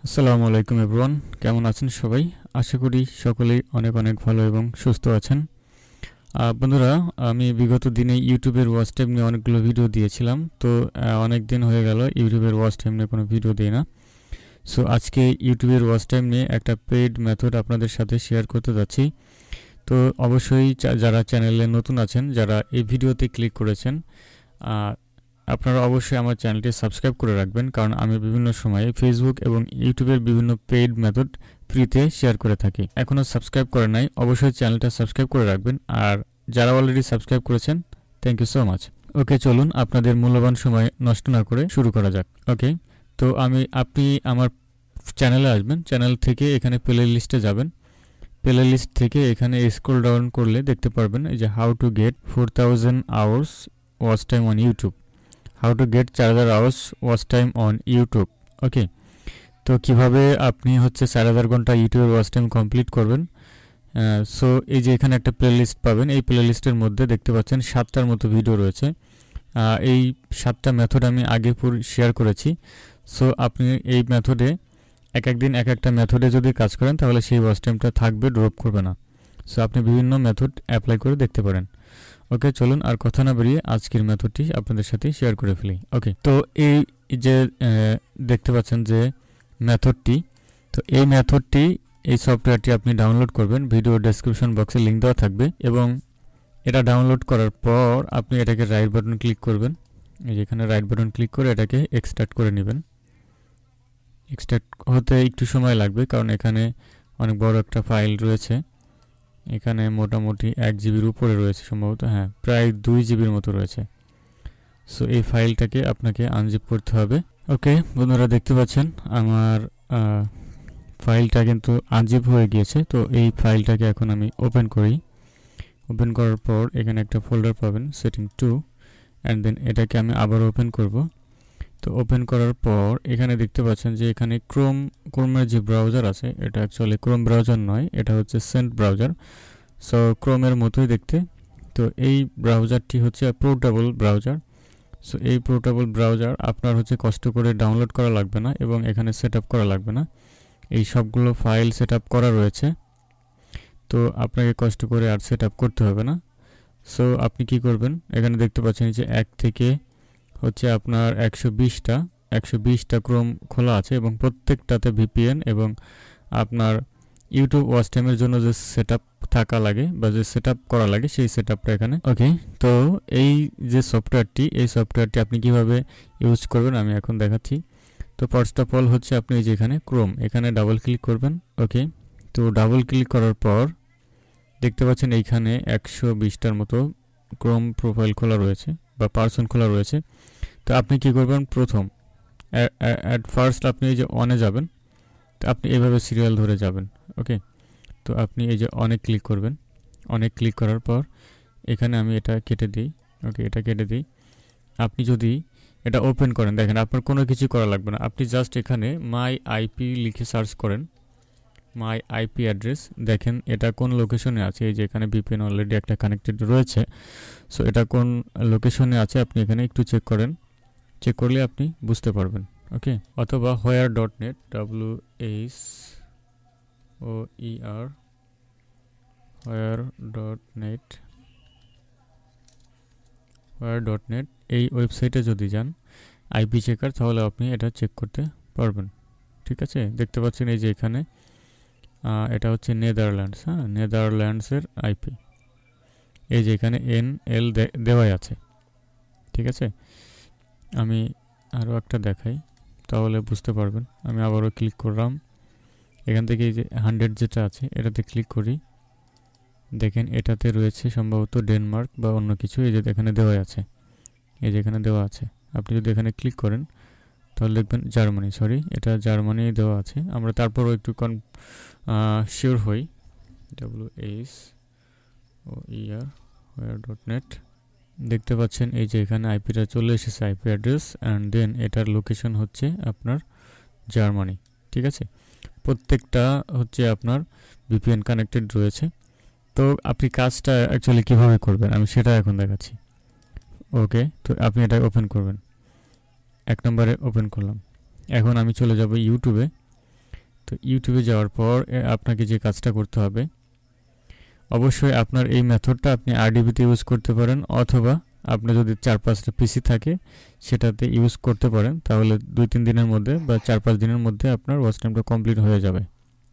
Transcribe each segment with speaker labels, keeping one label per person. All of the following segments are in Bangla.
Speaker 1: আসসালামু আলাইকুম এভরিওয়ান, কেমন আছেন সবাই? আশা করি সকলেই অনেক অনেক ভালো এবং সুস্থ আছেন। বন্ধুরা, আমি বিগত দিনে ইউটিউবের ওয়াচ টাইম নিয়ে অনেকগুলো ভিডিও দিয়েছিলাম। তো অনেক দিন হয়ে গেল ইউটিউবের ওয়াচ টাইম নিয়ে কোনো ভিডিও দিই না। সো আজকে ইউটিউবের ওয়াচ টাইম নিয়ে একটা পেইড মেথড আপনাদের সাথে শেয়ার করতে যাচ্ছি। তো অবশ্যই যারা চ্যানেলে নতুন আছেন, যারা এই ভিডিওতে ক্লিক করেছেন, আপনারা অবশ্যই আমার চ্যানেলটি সাবস্ক্রাইব করে রাখবেন, কারণ আমি বিভিন্ন সময়ে ফেসবুক এবং ইউটিউবের বিভিন্ন পেইড মেথড ফ্রিতে শেয়ার করে থাকি। এখনও সাবস্ক্রাইব করে নাই, অবশ্যই চ্যানেলটা সাবস্ক্রাইব করে রাখবেন। আর যারা অলরেডি সাবস্ক্রাইব করেছেন, থ্যাংক ইউ সো মাচ। ওকে, চলুন আপনাদের মূল্যবান সময় নষ্ট না করে শুরু করা যাক। ওকে, তো আপনি আমার চ্যানেলে আসবেন, চ্যানেল থেকে এখানে প্লে লিস্টে যাবেন। প্লে লিস্ট থেকে এখানে স্ক্রল ডাউন করলে দেখতে পারবেন এই যে how to get 4000 hours watch time on YouTube. How to get 4000 hours watch time on YouTube. Okay, তো কিভাবে আপনি 4000 ঘন্টা ইউটিউবের ওয়াচ টাইম কমপ্লিট করবেন। সো এই যে এখানে একটা প্লে লিস্ট পাবেন, এই প্লে লিস্টের মধ্যে দেখতে পাচ্ছেন 7টার মতো ভিডিও রয়েছে। এই 7টা মেথড আমি আগে শেয়ার করেছি। সো আপনি এই মেথডে একদিন একটা মেথডে যদি কাজ করেন, তাহলে সেই ওয়াচ টাইমটা থাকবে, ড্রপ করবে না। সো আপনি বিভিন্ন মেথড অ্যাপ্লাই করে দেখতে পারেন। ওকে, চলুন আর কথা না বাড়িয়ে আজকের মেথডটি আপনাদের সাথে শেয়ার করে ফেলি। ওকে, তো এই যে দেখতে পাচ্ছেন যে মেথডটি, তো এই মেথডটি, এই সফটওয়্যারটি আপনি ডাউনলোড করবেন। ভিডিও ডেসক্রিপশন বক্সে লিঙ্ক দেওয়া থাকবে, এবং এটা ডাউনলোড করার পর আপনি এটাকে রাইট বাটন ক্লিক করবেন। এই যে এখানে রাইট বাটন ক্লিক করে এটাকে এক্সট্রাক্ট করে নেবেন। এক্সট্রাক্ট হতে একটু সময় লাগবে, কারণ এখানে অনেক বড় একটা ফাইল রয়েছে। এখানে মোটামুটি 1 জিবির উপরে রয়েছে সম্ভবত, হ্যাঁ প্রায় 2 জিবির মতো রয়েছে। সো এই ফাইলটাকে আপনাকে আনজিপ করতে হবে। ওকে বন্ধুরা, দেখতে পাচ্ছেন আমার ফাইলটা কিন্তু আনজিপ হয়ে গিয়েছে। তো এই ফাইলটাকে এখন আমি ওপেন করি। ওপেন করার পর এখানে একটা ফোল্ডার পাবেন, সেটিং 2, অ্যান্ড দেন এটাকে আমি আবার ওপেন করব। তো ওপেন করার পর এখানে দেখতে পাচ্ছেন যে এখানে ক্রোমের যে ব্রাউজার আছে, এটা অ্যাকচুয়ালি ক্রোম ব্রাউজার নয়, এটা হচ্ছে সেন্ট ব্রাউজার। সো ক্রোমের মতোই দেখতে। তো এই ব্রাউজারটি হচ্ছে পোর্টেবল ব্রাউজার। সো এই পোর্টেবল ব্রাউজার আপনার কষ্ট করে ডাউনলোড করা লাগবে না, এবং এখানে সেট আপ করা লাগবে না। এই সবগুলো ফাইল সেট আপ করা রয়েছে, তো আপনাকে কষ্ট করে আর সেট আপ করতে হবে না। সো আপনি কি করবেন, এখানে দেখতে পাচ্ছেন যে 1 থেকে আপনার 120টা ক্রোম খোলা আছে, এবং প্রত্যেকটাতে ভিপিএন এবং আপনার ইউটিউব ওয়াচ টাইমের জন্য যে সেটআপ থাকা লাগে বা যে সেটআপ করা লাগে, সেই সেটআপটা এখানে। ওকে, তো এই যে সফটওয়্যারটি, এই সফটওয়্যারটি আপনি কিভাবে ইউজ করবেন আমি এখন দেখাচ্ছি। তো ফার্স্ট অফ অল আপনি যে এখানে ক্রোম, এখানে ডাবল ক্লিক করবেন। ওকে, তো ডাবল ক্লিক করার পর দেখতে পাচ্ছেন এইখানে 120টার মতো ক্রোম প্রোফাইল খোলা রয়েছে বা পার্সন খোলা রয়েছে। তো আপনি কি করবেন, প্রথম অ্যাট ফার্স্ট আপনি এই যে অনে যাবেন। তো আপনি এইভাবে সিরিয়াল ধরে যাবেন। ওকে, তো আপনি এই যে অনেক ক্লিক করবেন। অনেক ক্লিক করার পর এখানে আমি এটা কেটে দিই। ওকে, এটা কেটে দিই। আপনি যদি এটা ওপেন করেন, দেখেন আপনার কোনো কিছু করা লাগবে না। আপনি জাস্ট এখানে মাই আইপি লিখে সার্চ করেন, মাই আইপি অ্যাড্রেস। দেখেন এটা কোন লোকেশনে আছে। এই যে এখানে ভিপিএন অলরেডি একটা কানেক্টেড রয়েছে। সো এটা কোন লোকেশনে আছে আপনি এখানে একটু চেক করেন। চেক করলে আপনি বুঝতে পারবেন। ওকে, অথবা where.net, WHOER, where.net এই ওয়েবসাইটে যদি যান আইপি চেকার, তাহলে আপনি এটা চেক করতে পারবেন। ঠিক আছে, দেখতে পাচ্ছেন এই যে এখানে এটা হচ্ছে নেদারল্যান্ডস। হ্যাঁ, নেদারল্যান্ডসের আইপি। এই যে এখানে NL দেওয়াই আছে। ঠিক আছে, আমি আরও একটা দেখাই, তাহলে বুঝতে পারবেন। আমি আবারও ক্লিক করলাম, এখান থেকে এই যে 100 যেটা আছে এটাতে ক্লিক করি। দেখেন এটাতে রয়েছে সম্ভবত ডেনমার্ক বা অন্য কিছু। এই যে এখানে দেওয়া আছে, এই যে এখানে দেওয়া আছে। আপনি যদি এখানে ক্লিক করেন তাহলে দেখবেন জার্মানি, সরি এটা জার্মানি দেওয়া আছে। আমরা তারপরও একটু শিওর হই। WHOER where.net, দেখতে পাচ্ছেন এই যে এখানে আইপিটা চলে এসেছে, আইপি অ্যাড্রেস, অ্যান্ড দেন এটার লোকেশন হচ্ছে আপনার জার্মানি। ঠিক আছে, প্রত্যেকটা আপনার ভিপিএন কানেক্টেড রয়েছে। তো আপনি কাজটা অ্যাকচুয়ালি কীভাবে করবেন আমি সেটা এখন দেখাচ্ছি। ওকে, তো আপনি এটা ওপেন করবেন। 1 নম্বরে ওপেন করলাম। এখন আমি চলে যাব ইউটিউবে। তো ইউটিউবে যাওয়ার পর আপনাকে যে কাজটা করতে হবে, অবশ্যই আপনার এই মেথডটা আপনি আরডিবিতে ইউজ করতে পারেন, অথবা আপনার যদি 4-5টা পিসি থাকে সেটাতে ইউজ করতে পারেন। তাহলে 2-3 দিনের মধ্যে বা 4-5 দিনের মধ্যে আপনার ওয়াচ টাইমটা কমপ্লিট হয়ে যাবে।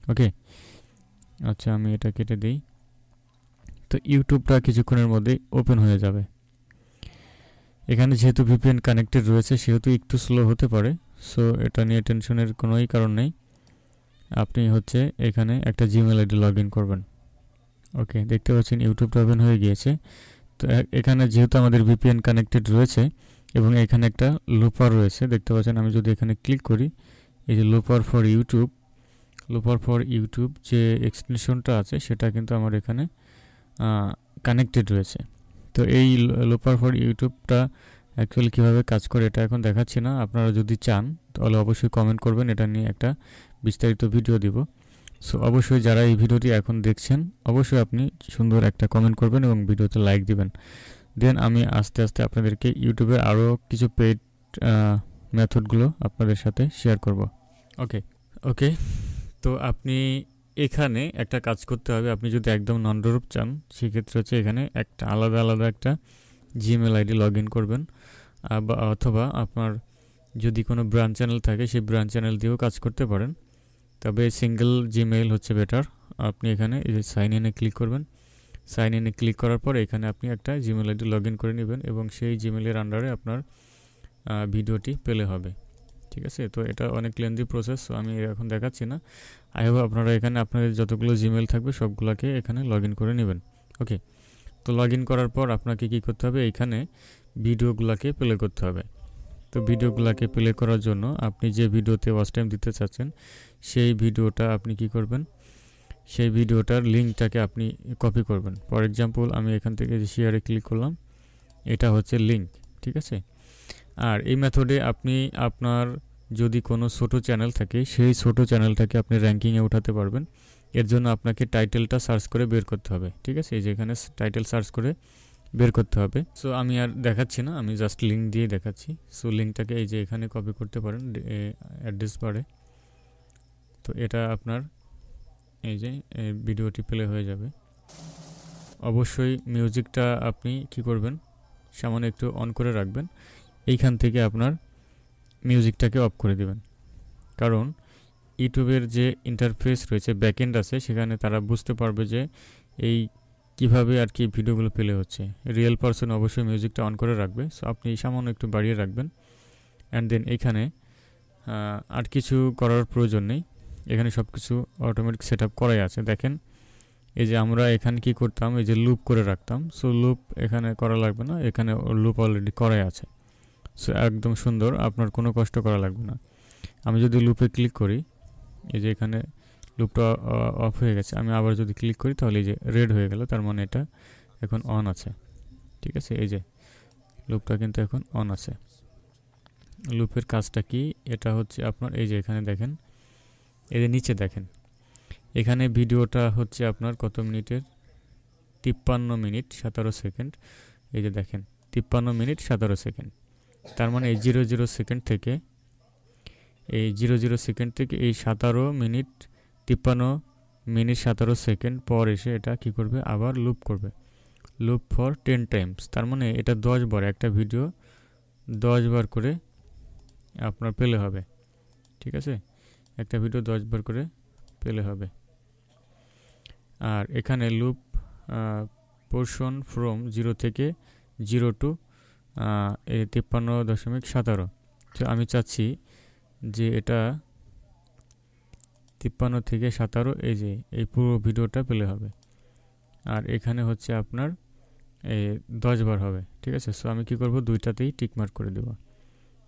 Speaker 1: ওকে, আচ্ছা আমি এটা কেটে দিই। তো ইউটিউবটা কিছুক্ষণের মধ্যেই ওপেন হয়ে যাবে। এখানে যেহেতু ভিপিএন কানেক্টেড রয়েছে সেহেতু একটু স্লো হতে পারে, সো এটা নিয়ে টেনশনের কোনোই কারণ নেই। আপনি হচ্ছে এখানে একটা জিমেল আইডি লগ ইন করবেন। ওকে, দেখতে পাচ্ছেন ইউটিউবটা ওপেন হয়ে গিয়েছে। তো এখানে যেহেতু আমাদের ভিপিএন কানেক্টেড রয়েছে এবং এখানে একটা লুপার রয়েছে, দেখতে পাচ্ছেন। আমি যদি এখানে ক্লিক করি, এই যে লুপার ফর ইউটিউব যে এক্সটেনশনটা আছে সেটা কিন্তু আমার এখানে কানেক্টেড রয়েছে। তো এই লুপার ফর ইউটিউবটা অ্যাকচুয়ালি কীভাবে কাজ করে এটা এখন দেখাচ্ছি না। আপনারা যদি চান তাহলে অবশ্যই কমেন্ট করবেন, এটা নিয়ে একটা বিস্তারিত ভিডিও দিব। সো অবশ্যই যারা এই ভিডিওটি এখন দেখছেন অবশ্যই আপনি সুন্দর একটা কমেন্ট করবেন এবং ভিডিওতে লাইক দিবেন। দেন আমি আস্তে আস্তে আপনাদেরকে ইউটিউবের আরও কিছু পেইড মেথডগুলো আপনাদের সাথে শেয়ার করব। ওকে, তো আপনি এখানে একটা কাজ করতে হবে। আপনি যদি একদম নন-ডরুপ চান সেক্ষেত্রে হচ্ছে এখানে একটা আলাদা একটা জিমেল আইডি লগ ইন করবেন, অথবা আপনার যদি কোনো ব্রাঞ্চ চ্যানেল থাকে সেই ব্রাঞ্চ চ্যানেল দিয়েও কাজ করতে পারেন। তবে সিঙ্গেল জিমেইল হচ্ছে বেটার। আপনি এখানে এই যে সাইন ইনে ক্লিক করবেন। সাইন ইনে ক্লিক করার পর এখানে আপনি একটা জিমেল আইডি লগ ইন করে নেবেন এবং সেই জিমেলের আন্ডারে আপনার ভিডিওটি পেলে হবে। ঠিক আছে, তো এটা অনেক লেন্দি প্রসেস, সো আমি এখন দেখাচ্ছি না। আই হোপ আপনারা এখানে আপনাদের যতগুলো জিমেল থাকবে সবগুলোকে এখানে লগ ইন করে নেবেন। ওকে, তো লগ ইন করার পর আপনাকে কী করতে হবে, এইখানে ভিডিওগুলোকে প্লে করতে হবে। তো ভিডিওগুলোকে প্লে করার জন্য আপনি যে ভিডিওতে ওয়াচ টাইম দিতে চাচ্ছেন সেই ভিডিওটা আপনি কি করবেন, সেই ভিডিওটার লিঙ্কটাকে আপনি কপি করবেন। ফর এক্সাম্পল আমি এখান থেকে শেয়ারে ক্লিক করলাম, এটা হচ্ছে লিঙ্ক। ঠিক আছে, আর এই মেথডে আপনি আপনার যদি কোনো ছোটো চ্যানেল থাকে সেই ছোটো চ্যানেলটাকে আপনি র্যাঙ্কিংয়ে উঠাতে পারবেন। এর জন্য আপনাকে টাইটেলটা সার্চ করে বের করতে হবে। ঠিক আছে, এই যে এখানে টাইটেল সার্চ করে বের করতে হবে। সো আমি আর দেখাচ্ছি না, আমি জাস্ট লিঙ্ক দিয়ে দেখাচ্ছি। সো লিঙ্কটাকে এই যে এখানে কপি করতে পারেন অ্যাড্রেস বারে। তো এটা আপনার এই যে ভিডিওটি প্লে হয়ে যাবে। অবশ্যই মিউজিকটা আপনি কি করবেন, সামান্য একটু অন করে রাখবেন। এইখান থেকে আপনার মিউজিকটাকে অফ করে দিবেন, কারণ ইউটিউবের যে ইন্টারফেস রয়েছে, ব্যাকএন্ড আছে, সেখানে তারা বুঝতে পারবে যে এই কিভাবে আর কি ভিডিওগুলো প্লে হচ্ছে। রিয়েল পারসন অবশ্যই মিউজিকটা অন করে রাখবে। সো আপনি সামান্য একটু বাড়িয়ে রাখবেন। অ্যান্ড দেন এখানে আর কিছু করার প্রয়োজন নেই, এখানে সব কিছু অটোমেটিক সেট আপ করাই আছে। দেখেন এই যে আমরা এখানে কি করতাম, এই যে লুপ করে রাখতাম। সো লুপ এখানে করা লাগবে না, এখানে লুপ অলরেডি করাই আছে। সো একদম সুন্দর, আপনার কোনো কষ্ট করা লাগবে না। আমি যদি লুপে ক্লিক করি, এই যে এখানে লুপটা অফ হয়ে গেছে। আমি আবার যদি ক্লিক করি তাহলে এই যে রেড হয়ে গেল, তার মানে এটা এখন অন আছে। ঠিক আছে, এই যে লুপটা কিন্তু এখন অন আছে। লুপের কাজটা কি, এটা হচ্ছে আপনার এই যে এখানে দেখেন, এই যে নিচে দেখেন, এখানে ভিডিওটা হচ্ছে আপনার কত মিনিটের, 53 মিনিট 17 সেকেন্ড। এই যে দেখেন 53 মিনিট 17 সেকেন্ড। তার মানে এই 00 সেকেন্ড থেকে এই 17 মিনিট 53 মিনিট 17 সেকেন্ড পর এসে এটা কি করবে, আবার লুপ করবে। লুপ ফর 10 টাইমস, তার মানে এটা 10 বার, একটা ভিডিও 10 বার করে আপনার প্লে হবে। ঠিক আছে, একটা ভিডিও 10 বার করে প্লে হবে। আর এখানে লুপ পোর্শন ফ্রম 0 থেকে 0 টু 53.17। তো আমি চাচ্ছি যে এটা 53 থেকে 17, এই যে এই পুরো ভিডিওটা প্লে হবে। আর এখানে হচ্ছে আপনার 10 বার হবে। ঠিক আছে, সো আমি কি করব, দুইটাতেই টিকমার্ক করে দেব।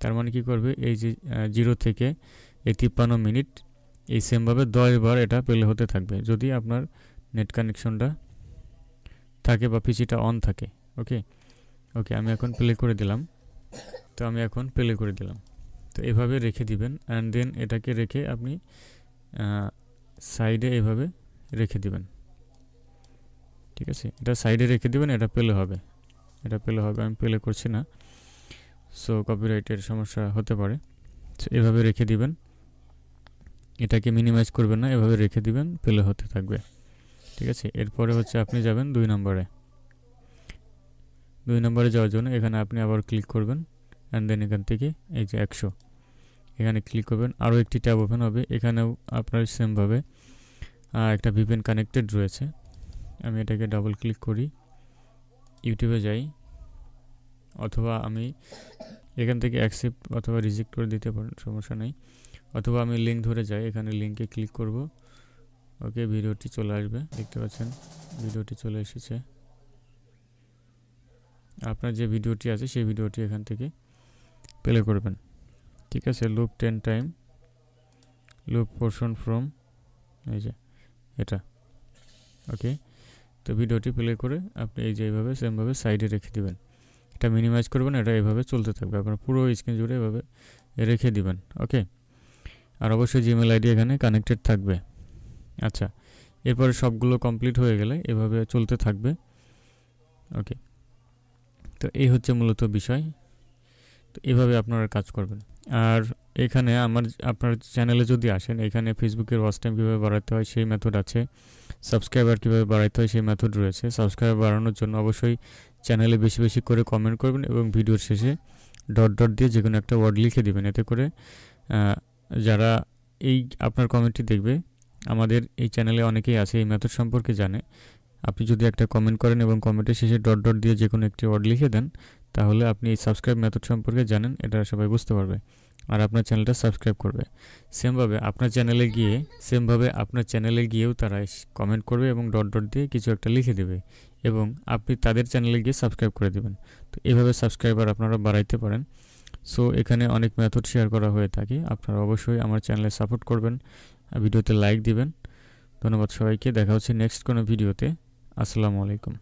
Speaker 1: তার মানে কি করবে, এই যে 0 থেকে এই 53 মিনিট এই সেমভাবে 10 বার এটা প্লে হতে থাকবে, যদি আপনার নেট কানেকশনটা থাকে বা পিসিটা অন থাকে। ওকে, আমি এখন প্লে করে দিলাম। তো এভাবে রেখে দিবেন। অ্যান্ড দেন এটাকে রেখে আপনি সাইডে এভাবে রেখে দিবেন। ঠিক আছে, এটা সাইডে রেখে দিবেন, এটা প্লে হবে। আমি প্লে করছি না, সো কপিরাইটের সমস্যা হতে পারে। সো এভাবে রেখে দিবেন। এটাকে মিনিমাইজ করবেন না, এভাবে রেখে দিবেন, প্লে হতে থাকবে। ঠিক আছে, এরপরে হচ্ছে আপনি যাবেন 2 নম্বরে। 2 নম্বরে যাওয়ার জন্য এখানে আপনি আবার ক্লিক করবেন, অ্যান্ড দেন এখান থেকে এই যে 100 এখানে ক্লিক করবেন। আরও একটি ট্যাব ওপেন হবে, এখানেও আপনার সেমভাবে একটা ভিপিএন কানেক্টেড রয়েছে। আমি এটাকে ডাবল ক্লিক করি, ইউটিউবে যাই, অথবা আমি এখান থেকে অ্যাকসেপ্ট অথবা রিজেক্ট করে দিতে পারেন, সমস্যা নেই। অথবা আমি লিঙ্ক ধরে যাই, এখানে লিঙ্কে ক্লিক করব। ওকে, ভিডিওটি চলে আসবে, দেখতে পাচ্ছেন ভিডিওটি চলে এসেছে। আপনার যে ভিডিওটি আছে সেই ভিডিওটি এখান থেকে প্লে করবেন। ঠিক আছে, loop 10 time, loop portion from, এই যে এটা। ওকে, তো ভিডিওটি প্লে করে আপনি এই যে এইভাবে সেমভাবে সাইডে রেখে দিবেন। এটা মিনিমাইজ করবেন, এটা এভাবে চলতে থাকবে, আপনার পুরো স্ক্রিন জুড়ে এভাবে রেখে দিবেন। ওকে, আর অবশ্যই জিমেল আইডি এখানে কানেক্টেড থাকবে। আচ্ছা, এরপরে সবগুলো কমপ্লিট হয়ে গেলে এভাবে চলতে থাকবে। ওকে, তো এই হচ্ছে মূলত বিষয়। তো এভাবে আপনারা কাজ করবেন। আর এখানে আপনার চ্যানেলে যদি আসেন, এখানে ফেসবুকের ওয়াচ টাইম কীভাবে বাড়াতে হয় সেই মেথড আছে, সাবস্ক্রাইবার কীভাবে বাড়াতে হয় সেই মেথড রয়েছে। সাবস্ক্রাইবার বাড়ানোর জন্য অবশ্যই চ্যানেলে বেশি বেশি করে কমেন্ট করবেন এবং ভিডিওর শেষে ডট ডট দিয়ে যে কোনো একটা ওয়ার্ড লিখে দিবেন। এতে করে যারা এই আপনার কমেন্টটি দেখবে, আমাদের এই চ্যানেলে অনেকেই আছে এই মেথড সম্পর্কে জানে। আপনি যদি একটা কমেন্ট করেন এবং কমেন্টের শেষে ডট ডট দিয়ে যে কোনো একটি ওয়ার্ড লিখে দেন, তাহলে আপনি এই সাবস্ক্রাইব মেথড সম্পর্কে জানেন, এটা সবাই বুঝতে পারবে আর আপনার চ্যানেলটা সাবস্ক্রাইব করবে। সেমভাবে আপনার চ্যানেলে গিয়েও তারা কমেন্ট করবে এবং ডট ডট দিয়ে কিছু একটা লিখে দেবে এবং আপনি তাদের চ্যানেলে গিয়ে সাবস্ক্রাইব করে দেবেন। তো এভাবে সাবস্ক্রাইবার আপনারা বাড়াইতে পারেন। সো এখানে অনেক মেথড শেয়ার করা হয়ে থাকে, আপনারা অবশ্যই আমার চ্যানেলে সাপোর্ট করবেন, ভিডিওতে লাইক দিবেন। ধন্যবাদ সবাইকে, দেখা হচ্ছে নেক্সট কোনো ভিডিওতে। আসসালামু আলাইকুম।